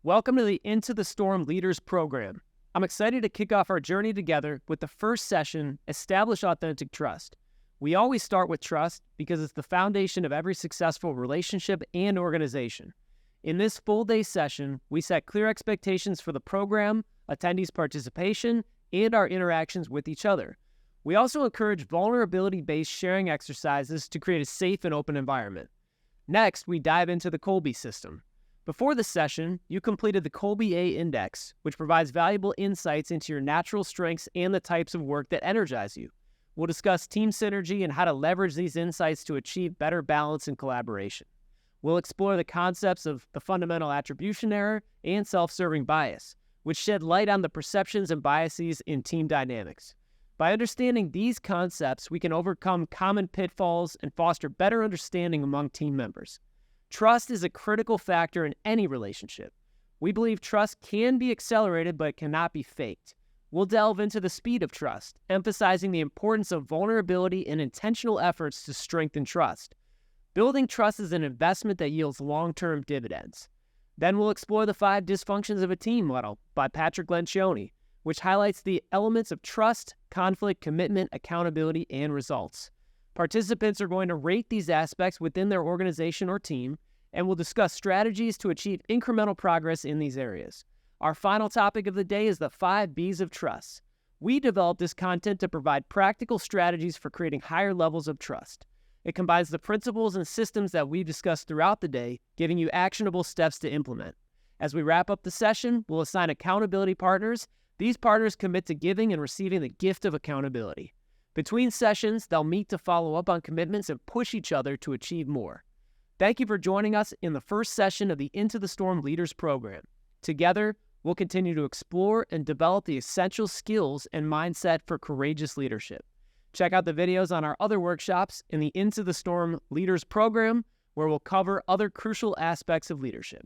Welcome to the Into the Storm Leaders Program. I'm excited to kick off our journey together with the first session, Establish Authentic Trust. We always start with trust because it's the foundation of every successful relationship and organization. In this full-day session, we set clear expectations for the program, attendees' participation, and our interactions with each other. We also encourage vulnerability-based sharing exercises to create a safe and open environment. Next, we dive into the Kolbe system. Before the session, you completed the Kolbe A Index, which provides valuable insights into your natural strengths and the types of work that energize you. We'll discuss team synergy and how to leverage these insights to achieve better balance and collaboration. We'll explore the concepts of the fundamental attribution error and self-serving bias, which shed light on the perceptions and biases in team dynamics. By understanding these concepts, we can overcome common pitfalls and foster better understanding among team members. Trust is a critical factor in any relationship. We believe trust can be accelerated, but it cannot be faked. We'll delve into the speed of trust, emphasizing the importance of vulnerability and intentional efforts to strengthen trust. Building trust is an investment that yields long-term dividends. Then we'll explore the 5 dysfunctions of a team model by Patrick Lencioni, which highlights the elements of trust, conflict, commitment, accountability, and results. Participants are going to rate these aspects within their organization or team, and we'll discuss strategies to achieve incremental progress in these areas. Our final topic of the day is the 5 B's of trust. We developed this content to provide practical strategies for creating higher levels of trust. It combines the principles and systems that we've discussed throughout the day, giving you actionable steps to implement. As we wrap up the session, we'll assign accountability partners. These partners commit to giving and receiving the gift of accountability. Between sessions, they'll meet to follow up on commitments and push each other to achieve more. Thank you for joining us in the first session of the Into the Storm Leaders Program. Together, we'll continue to explore and develop the essential skills and mindset for courageous leadership. Check out the videos on our other workshops in the Into the Storm Leaders Program, where we'll cover other crucial aspects of leadership.